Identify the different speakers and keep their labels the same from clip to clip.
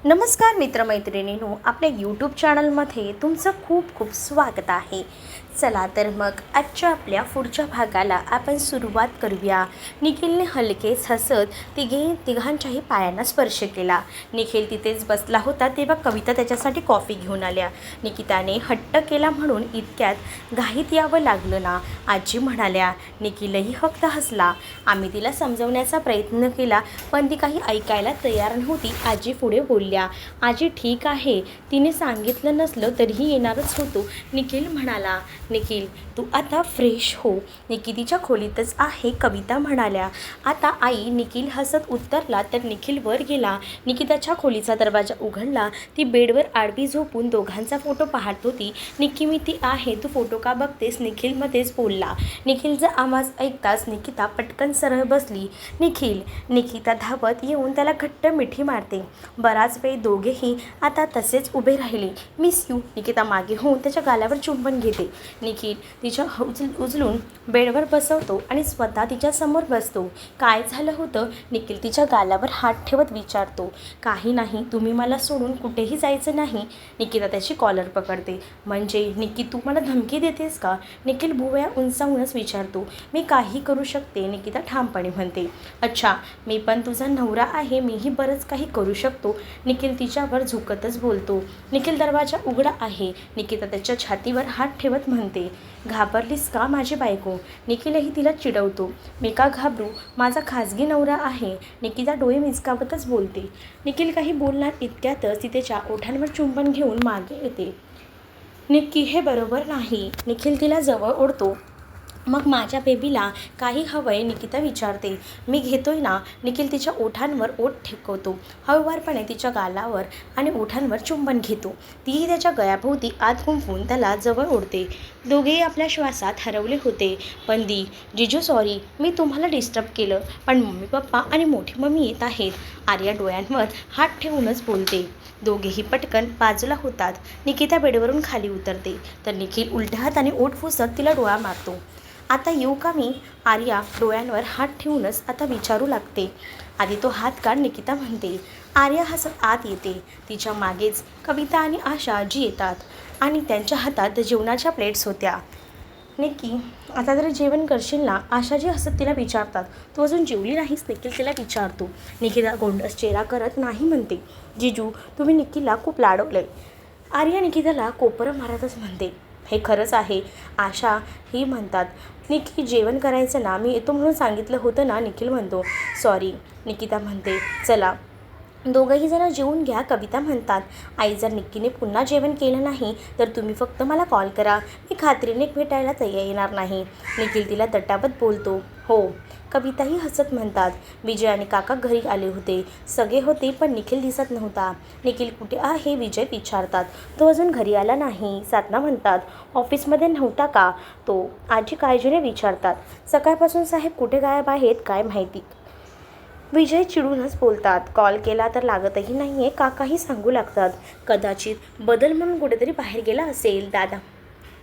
Speaker 1: नमस्कार मित्रमैत्रिणींनो, आपल्या यूट्यूब चॅनलमध्ये तुमचं खूप खूप स्वागत आहे. चला तर मग आजच्या आपल्या पुढच्या भागाला आपण सुरुवात करूया. निखिलने हलकेच हसत तिघांच्याही पायांना स्पर्श केला. निखिल तिथेच बसला होता तेव्हा कविता त्याच्यासाठी कॉफी घेऊन आल्या. निकिताने हट्ट केला म्हणून इतक्यात घाईत यावं लागलं ना, आजी म्हणाल्या. निखिलही फक्त हसला. आम्ही तिला समजवण्याचा प्रयत्न केला पण ती काही ऐकायला तयार नव्हती. आजी पुढे बोलल्या. आजी ठीक आहे, तिने सांगितलं नसलं तरीही येणारच होतो. निखिल म्हणाला. निखिल तू आता फ्रेश हो, निकितीच्या खोलीतच आहे, कविता म्हणाल्या. आता आई, निखिल हसत उत्तरला तर निखिल वर गेला. निकिताच्या खोलीचा दरवाजा उघडला. ती बेडवर आडवी झोपून दोघांचा फोटो पाहत होती. निक्की मी ती आहे, तू फोटो का बघतेस, निखिल मध्येच बोलला. निखिलचा आवाज ऐकताच निकिता पटकन सरळ बसली. निखिल, निकिता धावत येऊन त्याला घट्ट मिठी मारते. बराच वेळ दोघेही आता तसेच उभे राहिले. मिस यू, निकिता मागे होऊन त्याच्या गालावर चुंबन घेते. निखिल तिच्या उचलून बेडवर बसवतो आणि स्वतः तिच्यासमोर बसतो. काय झालं होतं, निखिल तिच्या गालावर हात ठेवत विचारतो. काही नाही, तुम्ही मला सोडून कुठेही जायचं नाही. निकिता त्याची कॉलर पकडते. म्हणजे निक्की तू मला धमकी देतेस का, निखिल भुवया उंचावूनच विचारतो. मी काही करू शकते, निकिता ठामपणे म्हणते. अच्छा, मी पण तुझा नवरा आहे, मीही बरंच काही करू शकतो, निखिल तिच्यावर झुकतच बोलतो. निखिल दरवाजा उघडा आहे, निकिता त्याच्या छातीवर हात ठेवत म्हणते. घाबरलीस का माझी बायको, निखिलही तिला चिडवतो. मी का घाबरू, माझा खाजगी नवरा आहे, निकिता डोळे मिचकावतच बोलते. निखिल काही बोलणार इतक्यातच ती त्याच्या ओठांवर चुंबन घेऊन मागे येते. निक्की हे बरोबर नाही, निखिल तिला जवळ ओढतो. मग माझ्या बेबीला काही हवंय, निकिता विचारते. मी घेतोय ना, निखिल तिच्या ओठांवर ओठ ठेवतो. हळूवारपणे तिच्या गालावर आणि ओठांवर चुंबन घेतो. तीही त्याच्या गळ्याभोवती आत गुंफून त्याला जवळ ओढते. दोघेही आपल्या श्वासात हरवले होते. पण जिजू सॉरी, मी तुम्हाला डिस्टर्ब केलं, पण मम्मी पप्पा आणि मोठी मम्मी येत आहेत, आर्या डोळ्यांवर हात ठेवूनच बोलते. दोघेही पटकन बाजूला होतात. निकिता बेडवरून खाली उतरते तर निखिल उलट्या हाताने ओठ पुसत तिला डोळा मारतो. आता येऊ का मी, आर्या डोळ्यांवर हात ठेवूनच आता विचारू लागते. आधी तो हात काढ, निकिता म्हणते. आर्या हसत आत येते. तिच्या मागेच कविता आणि आशा आजी येतात आणि त्यांच्या हातात जेवणाच्या प्लेट्स होत्या. निक्की आता जर जेवण करशील ना, आशाजी हसत तिला विचारतात. तू अजून जेवली नाहीस, निखिल तिला विचारतो. निकिता गोंडस चेहरा करत नाही म्हणते. जिजू तुम्ही निक्कीला खूप लाडवलंय, आर्या निकिताला कोपरं मारतच म्हणते. हे खरंच आहे, आशा ही म्हणतात. निक्की जेवण करायचं ना, मी येतो म्हणून सांगितलं होतं ना, निखिल म्हणतो. सॉरी, निकिता म्हणते. चला दोघंही जरा जेवून घ्या, कविता म्हणतात. आई जर निक्कीने पुन्हा जेवण केलं नाही तर तुम्ही फक्त मला कॉल करा, मी खात्रीने भेटायला येणार नाही, निखिल तिला दटावत बोलतो. हो, कविताही हसत म्हणतात. विजय आणि काका घरी आले होते, सगळे होते पण निखिल दिसत नव्हता. निखिल कुठे आहे, विजय विचारतात. तो अजून घरी आला नाही, साधना म्हणतात. ऑफिसमध्ये नव्हता का तो, आजी काळजीने विचारतात. सकाळपासून साहेब कुठे गायब आहेत काय माहिती, विजय चिडूनच बोलतात. कॉल केला तर लागतही नाही आहे, काकाही सांगू लागतात. कदाचित बदल म्हणून कुठेतरी बाहेर गेला असेल, दादा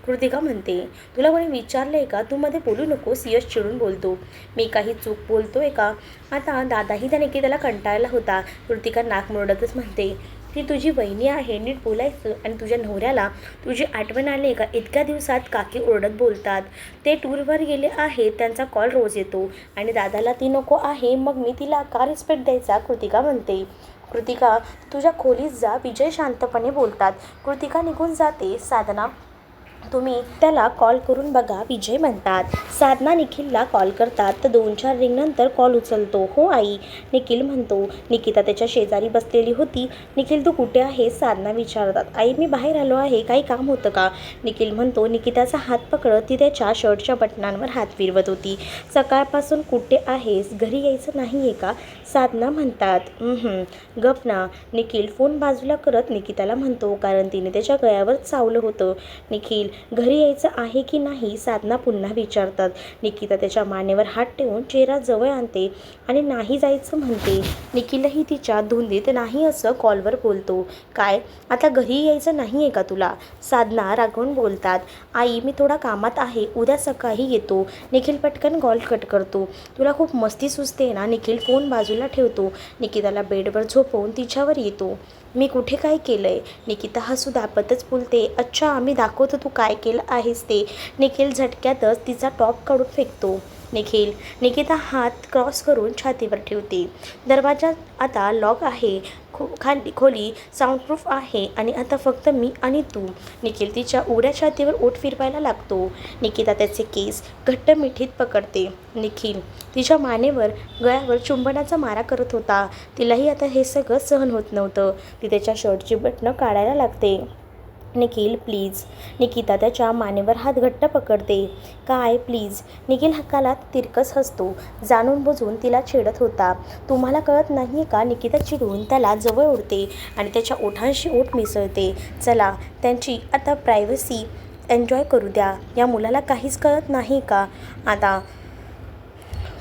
Speaker 1: कृतिका म्हणते. तुला कोणी विचारलं आहे का, तू मध्ये बोलू नकोस, यश चिडून बोलतो. मी काही चूक बोलतोय का, आता दादाही त्या निकिताला कंटाळला होता. कृतिका नाक मुरडतच म्हणते. ती तुझी वहिनी आहे, नीट बोलायचं, आणि तुझ्या नवऱ्याला तुझी आठवण आली का, इतक्या दिवसात काकी ओरडत बोलतात. ते टूरवर गेले आहेत, त्यांचा कॉल रोज येतो, आणि दादाला ती नको आहे, मग मी तिला का रिस्पेक्ट द्यायचा, कृतिका म्हणते. कृतिका तुझ्या खोलीत जा, विजय शांतपणे बोलतात. कृतिका निघून जाते. साधना तुम्ही त्याला कॉल करून बघा, विजय म्हणतात. साधना निखिलला कॉल करतात तर 2-4 रिंगनंतर कॉल उचलतो. हो आई, निखिल म्हणतो. निकिता त्याच्या शेजारी बसलेली होती. निखिल तू कुठे आहेस, साधना विचारतात. आई मी बाहेर आलो आहे, काही काम होतं का, निखिल म्हणतो. निकिताचा हात पकडत ती त्याच्या शर्टच्या बटनांवर हात फिरवत होती. सकाळपासून कुठे आहेस, घरी यायचं नाही आहे का, साधना म्हणतात. गप ना, निखिल फोन बाजूला करत निकिताला म्हणतो, कारण तिने त्याच्या गळ्यावर चावलं होतं. निखिल घरी यायचं आहे की नाही साधना पुन्हा विचारतात. निकिता त्याच्या मानेवर हात ठेवून चेहरा जवळ आणते आणि नाही जायचं म्हणते. निखिलही तिच्या धुंदीत नाही असं कॉलवर बोलतो. काय आता घरी यायचं नाही आहे का तुला? साधना रागवून बोलतात. आई मी थोडा कामात आहे, उद्या सकाळी येतो. निखिल पटकन कॉल कट करतो. तुला खूप मस्ती सुचते ना? निखिल फोन बाजूला ठेवतो. निकिताला बेडवर झोपवून तिच्यावर येतो. मी कुठे काय केलं आहे? निकिता हसू दाबतच बोलते. अच्छा आम्ही दाखवतो तू काय केलं आहेस ते. निखिल झटक्यातच तिचा टॉप काढून फेकतो. निकिता हात क्रॉस करून छातीवर ठेवते. दरवाजा आता लॉक आहे. खाली खोली साऊंडप्रूफ आहे आणि आता फक्त मी आणि तू. निखिल तिच्या उघड्या छातीवर ओठ फिरवायला लागतो. निकिता त्याचे केस घट्ट मिठीत पकडते. निखिल तिच्या मानेवर गळ्यावर चुंबनाचा मारा करत होता. तिलाही आता हे सगळं सहन होत नव्हतं. ती त्याच्या शर्टची बटणं काढायला लागते. निखिल प्लीज. निकिता त्याच्या मानेवर हात घट्ट पकडते. काय प्लीज? निखिल हक्काला तिरकस हसतो. जाणून बुजून तिला छेडत होता. तुम्हाला कळत नाही आहे का? निकिता चिडून त्याला जवळ ओढते आणि त्याच्या ओठांशी ओठ मिसळते. चला त्यांची आता प्रायव्हसी एन्जॉय करू द्या. या मुलाला काहीच कळत नाही का आता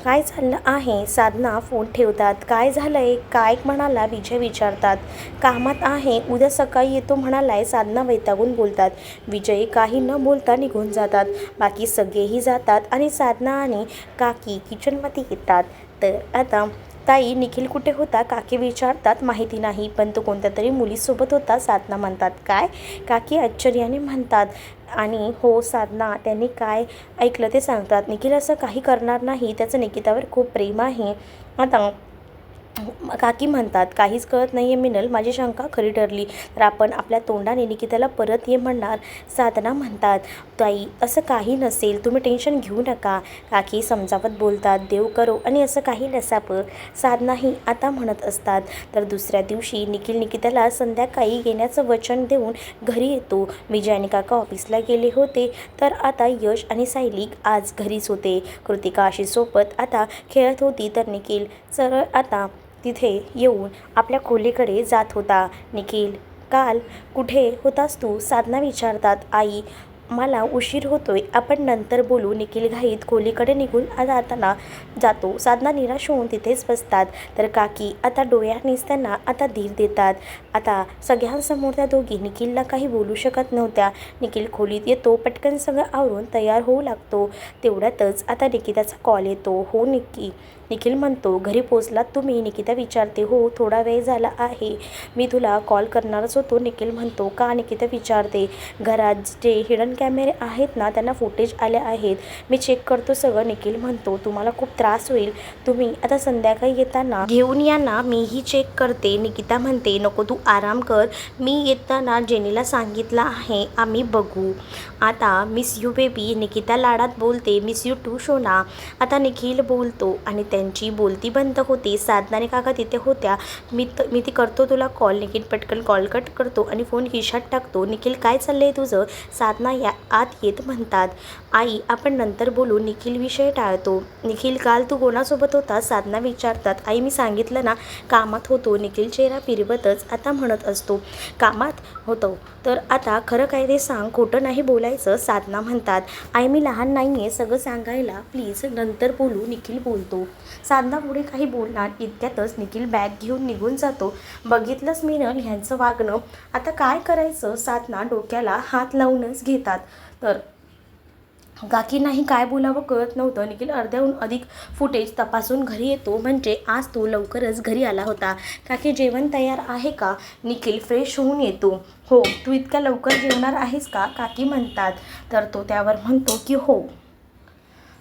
Speaker 1: काय चाललं आहे? साधना फोन ठेवतात. काय झालंय? काय म्हणाला? विजय विचारतात. कामात आहे, उद्या सकाळी येतो म्हणालाय. साधना वैतागून बोलतात. विजय काही न बोलता निघून जातात. बाकी सगळेही जातात आणि साधना आणि काकी किचनमध्ये येतात. तर आता ताई निखिल कुठे होता? काकी विचारतात. माहिती नाही, पण तो कोणत्या तरी मुलीसोबत होता. साधना म्हणतात. काय? काकी आश्चर्याने म्हणतात. आणि हो साधना, त्यांनी काय ऐकलं ते सांगतात. निखिल असं काही करणार नाही, त्याचं निकितावर खूप प्रेम आहे. आता काकी म्हणतात. काहीच कळत नाही आहे मिनल, माझी शंका खरी ठरली तर आपण आपल्या तोंडाने निकिताला परत ये म्हणणार. साधना म्हणतात. ताई असं काही नसेल, तुम्ही टेन्शन घेऊ नका. काकी समजावत बोलतात. देव करो आणि असं काही नसावं. साधनाही आता म्हणत असतात. तर दुसऱ्या दिवशी निखिल निकिताला संध्याकाळी येण्याचं वचन देऊन घरी येतो. विजय आणि काका ऑफिसला गेले होते तर आता यश आणि सायली आज घरीच होते. कृतिका आशीषसोबत आता खेळत होती तर निखिल सरळ आता तिथे येऊन आपल्या खोलीकडे जात होता. निखिल काल कुठे होतास तू? साधना विचारतात. आई मला उशीर होतोय, आपण नंतर बोलू. निखिल घाईत खोलीकडे निघून जाताना जातो. साधना निराश होऊन तिथेच बसतात. तर काकी आता डोळ्यांनीच त्यांना आता धीर देतात. आता सगळ्यांसमोर त्या दोघी निखिलला काही बोलू शकत नव्हत्या. निखिल खोलीत येतो. पटकन सगळं आवरून तयार होऊ लागतो. तेवढ्यातच आता निकिताचा कॉल येतो. हो निखिल म्हणतो. घरी पोचलात तुम्ही? निकिता विचारते. हो थोडा वेळ झाला आहे, मी तुला कॉल करणारच होतो. निखिल म्हणतो. का? निकिता विचारते. घरात जे हिडन कॅमेरे आहेत ना त्यांना फुटेज आले आहेत, मी चेक करतो सगळं. निखिल म्हणतो. तुम्हाला खूप त्रास होईल, तुम्ही आता संध्याकाळी येताना घेऊन या ना, मीही चेक करते. निकिता म्हणते. नको तू आराम कर, मी येताना जेनीला सांगितलं आहे, आम्ही बघू. आता मिस यू बेबी. निकिता लाडात बोलते. मिस यू टू शोना. आता निखिल बोलतो आणि त्यांची बोलती बंद होते. साधना आणि काका तिथे होत्या. मी ती करतो तुला कॉल. निखिल पटकन कॉल कट करतो आणि फोन खिशात टाकतो. निखिल काय चाललंय तुझं? साधना या आत येत म्हणतात. आई आपण नंतर बोलू. निखिल विषय टाळतो. निखिल काल तू कोणासोबत होता? साधना विचारतात. आई मी सांगितलं ना, कामात होतो. निखिल चेहरा फिरवतच आता म्हणत असतो. कामात होतो तर आता खरं काय ते सांग, खोटं नाही बोलायचं. साधना म्हणतात. आई मी लहान नाही आहे, सगळं सांगायला, प्लीज नंतर बोलू. निखिल बोलतो. साधना पुढे काही बोलणार इतक्यातच निखिल बॅग घेऊन निघून जातो. बघितलंच मिनल ह्यांचं वागणं, आता काय करायचं? साधना डोक्याला हात लावूनच घेतात. तर काकींनाही काय बोलावं कळत नव्हतं. निखिल अर्ध्याहून अधिक फुटेज तपासून घरी येतो. म्हणजे आज तो लवकरच घरी आला होता. काकी जेवण तयार आहे का? निखिल फ्रेश होऊन येतो. हो तू इतक्या लवकर जेवणार आहेस का? काकी म्हणतात. तर तो त्यावर म्हणतो की हो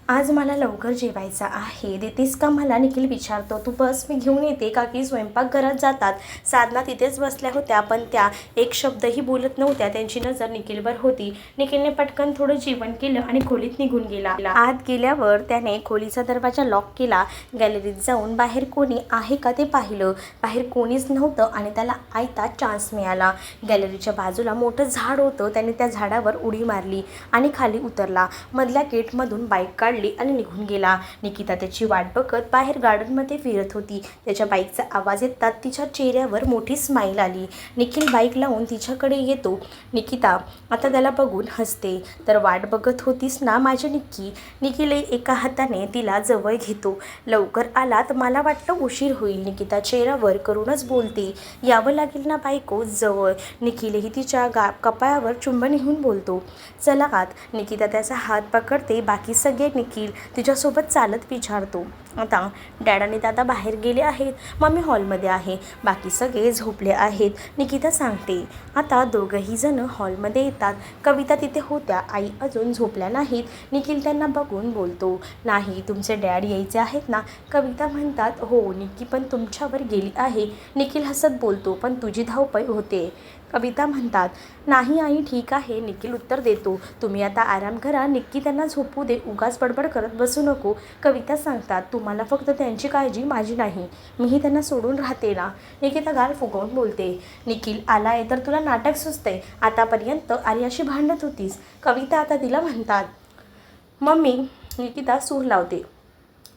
Speaker 1: आज मला लवकर जेवायचं आहे, देतेस का मला? निखिल विचारतो. तू बस मी घेऊन येते. काकी स्वयंपाकघरात जातात. साधना तिथेच बसल्या होत्या पण त्या एक शब्दही बोलत नव्हत्या. त्यांची नजर निखिलवर होती. निखिलने पटकन थोडं जेवण केलं आणि खोलीत निघून गेला. आत गेल्यावर त्याने खोलीचा दरवाजा लॉक केला. गॅलरीत जाऊन बाहेर कोणी आहे का ते पाहिलं. बाहेर कोणीच नव्हतं आणि त्याला आयता चान्स मिळाला. गॅलरीच्या बाजूला मोठं झाड होतं. त्याने त्या झाडावर उडी मारली आणि खाली उतरला. मधल्या गेटमधून बाईक काढली काढली आणि निघून गेला. निकिता त्याची वाट बघत बाहेर गार्डनमध्ये फिरत होती. त्याच्या बाईकचा आवाज येतात तिच्या चेहऱ्यावर मोठी स्माईल आली. निखिल बाईक लावून तिच्याकडे येतो. निकिता आता त्याला बघून हसते. तर वाट बघत होतीस ना माझी निक्की? निखिल एका हाताने तिला जवळ घेतो. लवकर आलात, मला वाटलं उशीर होईल. निकिता चेहऱ्यावर करूनच बोलते. यावं लागेल ना बायको जवळ. निखिलही तिच्या कपाळावर चुंबन घेऊन बोलतो. चला आत. निकिता त्याचा हात पकडते. बाकी सगळे निखिल तिच्यासोबत चालत विचारतो. आता डॅड आणि दादा बाहेर गेले आहेत, मम्मी हॉलमध्ये आहे, बाकी सगळे झोपले आहेत. निकिता सांगते. आता दोघंही जण हॉलमध्ये येतात. कविता तिथे होत्या. आई अजून झोपल्या नाहीत. निखिल त्यांना बघून बोलतो. नाही, तुमचे डॅड यायचे आहेत ना? कविता म्हणतात हो. निक्की पण तुमच्यावर गेली आहे. निखिल हसत बोलतो. पण तुझी धावपळ होते. कविता म्हणतात नाही आई ठीक आहे. निखिल उत्तर देतो. तुम्ही आता आराम करा. निक्की त्यांना झोपू दे. उगाच बडबड करत बसू नको. कविता सांगतात तुम्हाला फक्त त्यांची काळजी, माझी नाही. मीही त्यांना सोडून राहते ना. निकिता गाल फुगवून बोलते. निखिल आलाय तर तुला नाटक सुचते. आतापर्यंत आर्याशी भांडत होतीस. कविता आता तिला म्हणतात मम्मी. निकिता सूर लावते.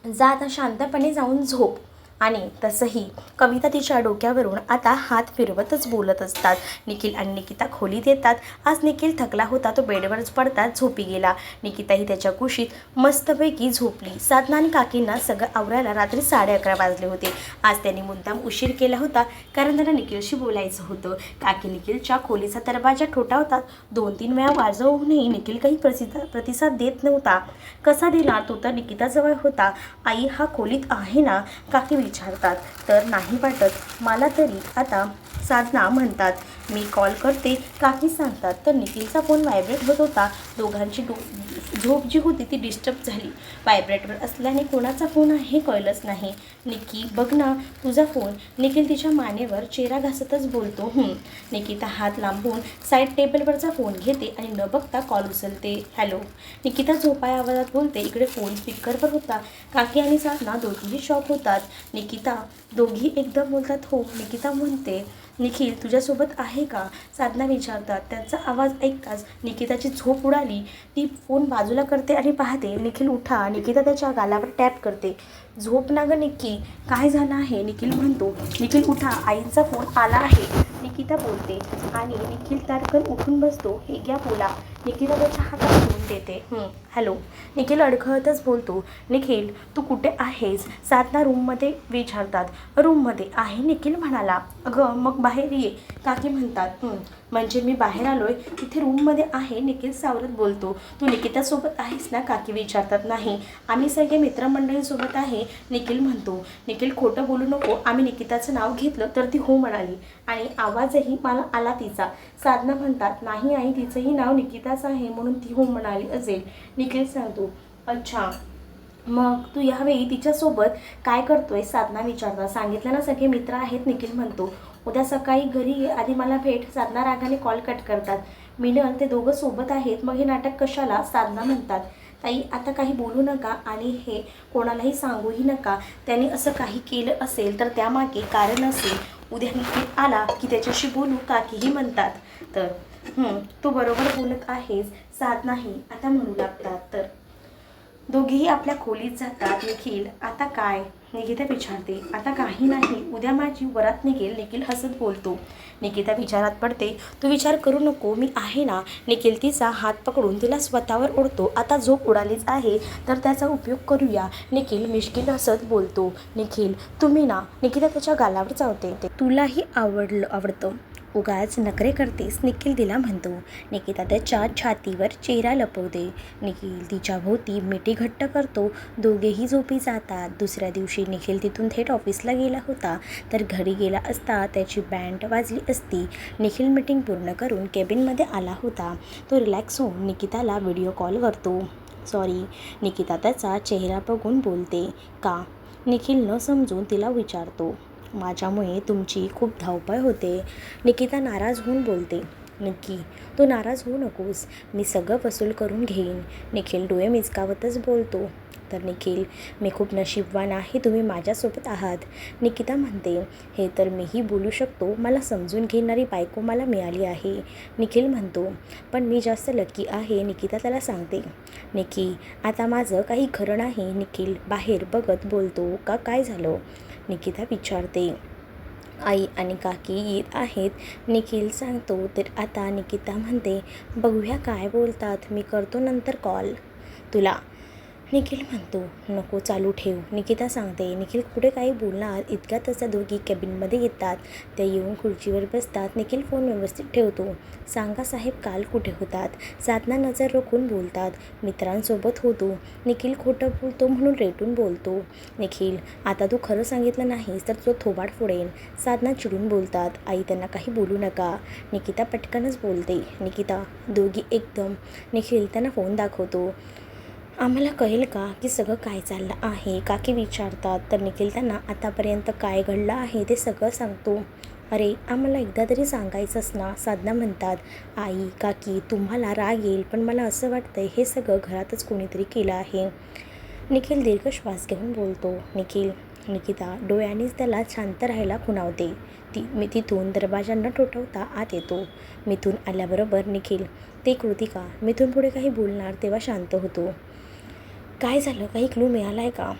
Speaker 1: जा आता शांतपणे जाऊन झोप. आणि तसंही कविता तिच्या डोक्यावरून आता हात फिरवतच बोलत असतात. निखिल आणि निकिता खोलीत येतात. आज निखिल थकला होता. तो बेडवरच पडताच झोपी गेला. निकिताही त्याच्या कुशीत मस्तपैकी झोपली. साधना आणि काकींना सगळं आवरायला रात्री 11:30 वाजले होते. आज त्यांनी मुद्दाम उशीर केला होता कारण त्यांना निखिलशी बोलायचं होतं. काकी निखिलच्या खोलीचा दरवाजा ठोठावतात. 2-3 वेळा वाजवूनही निखिल काही प्रतिसाद देत नव्हता. कसा दिला? तो तर निकिताजवळ होता. आई हा खोलीत आहे ना? काकी विचारतात. तर नाही वाटत मला तरी. आता साधना म्हणतात मी कॉल करते. काकी सांगतात. तर निखिलचा फोन व्हायब्रेट होत होता. दोघांची झोप जी होती ती डिस्टर्ब झाली. व्हायब्रेटवर असल्याने कोणाचा फोन आहे हे कळलंच नाही. निक्की बघ ना तुझा फोन. निखिल तिच्या मानेवर चेहरा घासतच बोलतो. निकिता हात लांबून साईड टेबलवरचा फोन घेते आणि न बघता कॉल उचलते. हॅलो. निकिता झोपाया आवाजात बोलते. इकडे फोन स्पीकरवर होता. काकी आणि साधना दोघीही शॉक होतात. निकिता दोघी एकदम बोलतात. हो. निकिता म्हणते निखिल तुझ्यासोबत आहे का? साधना विचारतात. त्यांचा आवाज ऐकताच निकिताची झोप उडाली. ती फोन बाजूला करते आणि पाहते निखिल उठा. निकिता त्याच्या गालावर टॅप करते. झोप ना गं निक्की, काय झालं आहे? निखिल म्हणतो. निखिल उठा, आईंचा फोन आला आहे. निकिता बोलते आणि निखिल ताडकन उठून बसतो. हे घ्या बोला. निकिता त्याच्या हातात फोन देते. हॅलो. निखिल अडखळतच बोलतो. निखिल तू कुठे आहेस? साधना रूममध्ये विचारतात. रूममध्ये आहे निखिल म्हणाला. अगं मग बाहेर ये. काकी म्हणतात. म्हणजे मी बाहेर आलोय, तिथे रूममध्ये आहे. निखिल सावरत बोलतो. तू निकितासोबत आहेस ना? काकी विचारतात. नाही, आम्ही सगळे मित्रमंडळीसोबत आहे. निखिल म्हणतो. निखिल खोटं बोलू नको. आम्ही निकिताचं नाव घेतलं तर ती हो म्हणाली आणि आवाजही मला आला तिचा. साधना म्हणतात नाही आई, तिचंही नाव निकिताच आहे म्हणून ती हो म्हणाली असेल. निखिल सांगतो. अच्छा, मग तू यावेळी तिच्यासोबत काय करतोय? साधना विचारतात. सांगितलं ना सगळे मित्र आहेत. निखिल म्हणतो. उद्या सकाळी घरी ये, आधी मला भेट. साधना रागाने कॉल कट करतात. मिनल ते दोघं सोबत आहेत, मग हे नाटक कशाला? साधना म्हणतात. ताई आता काही बोलू नका आणि हे कोणालाही सांगूही नका. त्याने असं काही केलं असेल तर त्यामागे कारण असेल. उद्या निखिल आला की त्याच्याशी बोलू. काकीही म्हणतात. तर तू बरोबर बोलत आहेस. साधनाही आता म्हणू लागतात. तर दोघेही आपल्या खोलीत जातात. निखिल आता काय? निकिता विचारते. आता काही नाही, उद्या माझी वरात निघेल. निखिल हसत बोलतो. निकिता विचारात पडते. तू विचार करू नको, मी आहे ना. निखिल तिचा हात पकडून तिला स्वतःवर ओढतो. आता झोप उडालीच आहे तर त्याचा उपयोग करूया. निखिल मिश्किल हसत बोलतो. निखिल तुम्ही ना. निकिता त्याच्या गालावर चावते. तुलाही आवडतं उगाच नखरे करतेस. निखिल तिला म्हणतो. निकिता त्याच्या छातीवर चेहरा लपवते. निखिल तिच्या भोवती मिठी घट्ट करतो. दोघेही झोपी जातात. दुसऱ्या दिवशी निखिल तिथून थेट ऑफिसला गेला होता. तर घरी गेला असता त्याची बँड वाजली असती. निखिल मीटिंग पूर्ण करून केबिनमध्ये आला होता. तो रिलॅक्स होऊन निकिताला व्हिडिओ कॉल करतो. सॉरी. निकिता त्याचा चेहरा बघून बोलते. का? निखिल न समजून तिला विचारतो. माझ्यामुळे तुमची खूप धावपळ होते. निकिता नाराज होऊन बोलते. नक्की, तू नाराज होऊ नकोस. मी सगळं वसूल करून घेईन. निखिल डोळे मिचकावतच बोलतो. तर निखिल, मी खूप नशीबवान आहे तुम्ही माझ्यासोबत आहात. निकिता म्हणते, हे तर मीही बोलू शकतो, मला समजून घेणारी बायको मला मिळाली आहे. निखिल म्हणतो, पण मी जास्त लकी आहे. निकिता त्याला सांगते. निकी, आता माझं काही खरं नाही. निखिल बाहेर बघत बोलतो, का काय झालं? निकिता विचारते. आई आणि काकी येत आहेत. निखिल सांगतो. तर आता निकिता म्हणते, बघूया काय बोलतात, मी करतो नंतर कॉल तुला. निखिल म्हणतो, नको चालू ठेव. निकिता सांगते. निखिल कुठे काही बोलणार इतक्यातच त्या दोघी केबिनमध्ये येतात. त्या येऊन खुर्चीवर बसतात. निखिल फोन व्यवस्थित ठेवतो. सांगा साहेब काल कुठे होतात? साधना नजर रोखून बोलतात. मित्रांसोबत होतो. निखिल खोटं बोलतो म्हणून रेटून बोलतो. निखिल, आता तू खरं सांगितलं नाहीस तर तो थोबाड फोडेन. साधना चिडून बोलतात. आई त्यांना काही बोलू नका. निकिता पटकनच बोलते. निकिता, दोघी एकदम. निखिल त्यांना फोन दाखवतो. आम्हाला कळेल का की सगळं काय चाललं आहे? काकी विचारतात. तर निखिल त्यांना आतापर्यंत काय घडलं आहे ते सगळं सांगतो. अरे आम्हाला एकदा तरी सांगायचंच ना. साधना म्हणतात. आई काकी तुम्हाला राग येईल, पण मला असं वाटतंय हे सगळं घरातच कोणीतरी केलं आहे. निखिल दीर्घ श्वास घेऊन बोलतो. निखिल. निकिता डोळ्यांनीच त्याला शांत राहायला खुणावते. मी तिथून दरवाजा न ठोठावता आत येतो. मिथून आल्याबरोबर निखिल, ते कृतिका मिथून पुढे काही बोलणार तेव्हा शांत होतो. काय झालं, काही क्लू मिळाला आहे का?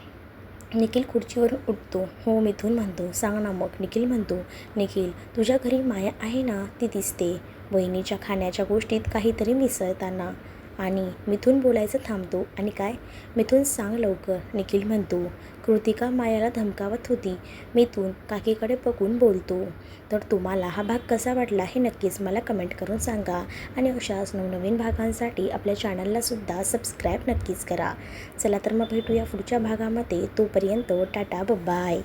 Speaker 1: निखिल खुर्चीवरून उठतो. हो मिथून म्हणतो. सांग ना मग. निखिल म्हणतो. निखिल, तुझ्या घरी माया आहे ना, ती दिसते वहिनीच्या खाण्याच्या गोष्टीत काहीतरी मिसळताना. आणि मिथून बोलायचं थांबतो. आणि काय? मिथून सांग लवकर. निखिल म्हणतो. कृतिका मायाला धमकावत होती. मिथून काकीकडे बघून बोलतो. तर तुम्हाला हा भाग कसा वाटला हे नक्कीच मला कमेंट करून सांगा. आणि अशाच नवनवीन भागांसाठी आपल्या चॅनललासुद्धा सबस्क्राईब नक्कीच करा. चला तर मग भेटूया पुढच्या भागामध्ये. तोपर्यंत टाटा बाय.